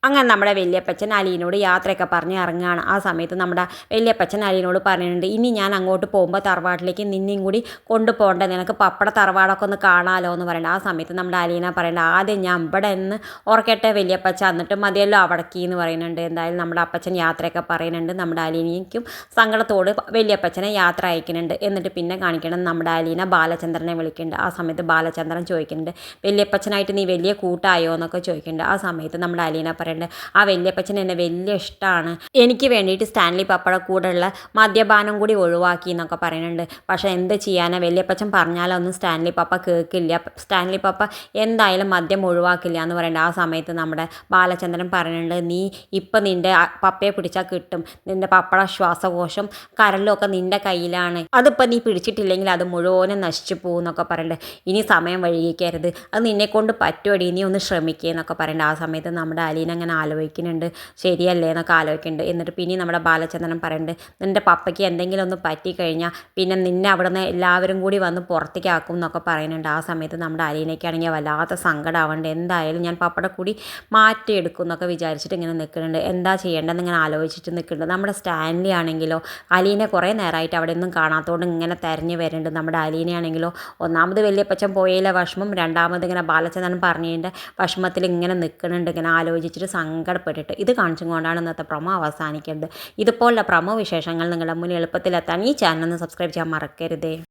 അങ്ങനെ നമ്മുടെ വല്യപ്പച്ചൻ അലീനോട് യാത്രയൊക്കെ പറഞ്ഞ് ഇറങ്ങുകയാണ്. ആ സമയത്ത് നമ്മുടെ വല്യപ്പച്ചൻ അലീനോട് പറയുന്നുണ്ട്, ഇനി ഞാൻ അങ്ങോട്ട് പോകുമ്പോൾ തറവാട്ടിലേക്ക് നിന്നെയും കൂടി കൊണ്ടുപോകണ്ടേ, നിനക്ക് പപ്പട തറവാടൊക്കെ ഒന്ന് കാണാമല്ലോ എന്ന് പറയുന്നത്. ആ സമയത്ത് നമ്മുടെ അലീന പറയേണ്ടത്, ആദ്യം ഞാൻ ഇവിടെ നിന്ന് ഉറക്കട്ടെ വല്യപ്പച്ച, എന്നിട്ട് മതിയല്ലോ അവിടേക്ക് എന്ന് പറയുന്നുണ്ട്. എന്തായാലും നമ്മുടെ അപ്പച്ചൻ യാത്രയൊക്കെ പറയുന്നുണ്ട്. നമ്മുടെ അലീനയ്ക്കും സങ്കടത്തോട് വല്യപ്പച്ചനെ യാത്ര അയക്കുന്നുണ്ട്. എന്നിട്ട് പിന്നെ കാണിക്കണം നമ്മുടെ അലീന ബാലചന്ദ്രനെ വിളിക്കുന്നുണ്ട്. ആ സമയത്ത് ബാലചന്ദ്രൻ ചോദിക്കുന്നുണ്ട്, വല്യപ്പച്ചനായിട്ട് നീ വലിയ കൂട്ടായോ എന്നൊക്കെ ചോദിക്കുന്നുണ്ട്. ആ സമയത്ത് നമ്മുടെ അലീന പറയുന്നുണ്ട്, ആ വല്യപ്പച്ചൻ എന്നെ വലിയ ഇഷ്ടമാണ്, എനിക്ക് വേണ്ടിയിട്ട് സ്റ്റാൻലി പപ്പയുടെ കൂടെയുള്ള മദ്യപാനം കൂടി ഒഴിവാക്കി എന്നൊക്കെ പറയുന്നുണ്ട്. പക്ഷേ എന്ത് ചെയ്യാനാ, വല്യപ്പച്ചൻ പറഞ്ഞാലൊന്നും സ്റ്റാൻലി പപ്പ കേൾക്കില്ല, സ്റ്റാൻലി പപ്പ എന്തായാലും മദ്യം ഒഴിവാക്കില്ല എന്ന് പറയുന്നുണ്ട്. ആ സമയത്ത് നമ്മുടെ ബാലചന്ദ്രൻ പറയുന്നുണ്ട്, നീ ഇപ്പം നിൻ്റെ പപ്പയെ പിടിച്ചാൽ കിട്ടും, നിൻ്റെ പപ്പയുടെ ശ്വാസകോശം കരലൊക്കെ നിൻ്റെ കയ്യിലാണ്, അതിപ്പോൾ നീ പിടിച്ചിട്ടില്ലെങ്കിൽ അത് മുഴുവനും നശിച്ചു പോകും എന്നൊക്കെ പറയുന്നുണ്ട്. ഇനി സമയം വൈകിക്കരുത്, അത് നിന്നെക്കൊണ്ട് പറ്റുമടി, നീ ഒന്ന് ശ്രമിക്കുക എന്നൊക്കെ പറയുന്നുണ്ട്. ആ സമയത്ത് നമ്മുടെ അലീന അങ്ങനെ ആലോചിക്കുന്നുണ്ട്, ശരിയല്ലേ എന്നൊക്കെ ആലോചിക്കുന്നുണ്ട്. എന്നിട്ട് പിന്നെ നമ്മുടെ ബാലചന്ദ്രൻ പറയുന്നുണ്ട്, നിൻ്റെ പപ്പയ്ക്ക് എന്തെങ്കിലും ഒന്ന് പറ്റിക്കഴിഞ്ഞാൽ പിന്നെ നിന്നെ അവിടെ നിന്ന് എല്ലാവരും കൂടി വന്ന് പുറത്തേക്ക് ആക്കും എന്നൊക്കെ പറയുന്നുണ്ട്. ആ സമയത്ത് നമ്മുടെ അലീനയ്ക്കാണെങ്കിൽ വല്ലാത്ത സങ്കടമാവുന്നുണ്ട്. എന്തായാലും ഞാൻ പപ്പയുടെ കൂടി മാറ്റിയെടുക്കും എന്നൊക്കെ വിചാരിച്ചിട്ട് ഇങ്ങനെ നിൽക്കുന്നുണ്ട്. എന്താ ചെയ്യേണ്ടതെന്ന് ഇങ്ങനെ ആലോചിച്ചിട്ട് നിൽക്കുന്നുണ്ട്. നമ്മുടെ സ്റ്റാൻലി ആണെങ്കിലോ അലീനെ കുറേ നേരമായിട്ട് അവിടെ ഒന്നും കാണാത്തതുകൊണ്ട് ഇങ്ങനെ തെരഞ്ഞു വരുന്നുണ്ട്. നമ്മുടെ അലീനയാണെങ്കിലോ ഒന്നാമത് വല്യപ്പച്ചൻ പോയതിലെ വിഷമം, രണ്ടാമത് ഇങ്ങനെ ബാലചന്ദ്രൻ പറഞ്ഞതിൻ്റെ വിഷമത്തിൽ ഇങ്ങനെ നിൽക്കുന്നുണ്ട്, ഇങ്ങനെ ആലോചിച്ചിട്ട് സങ്കടപ്പെട്ടിട്ട്. ഇത് കാണിച്ചും കൊണ്ടാണ് ഇന്നത്തെ പ്രൊമോ അവസാനിക്കുന്നത്. ഇതുപോലുള്ള പ്രൊമോ വിശേഷങ്ങൾ നിങ്ങളുടെ മുന്നിൽ എളുപ്പത്തിലെത്താൻ ഈ ചാനൽ ഒന്ന് സബ്സ്ക്രൈബ് ചെയ്യാൻ മറക്കരുതേ.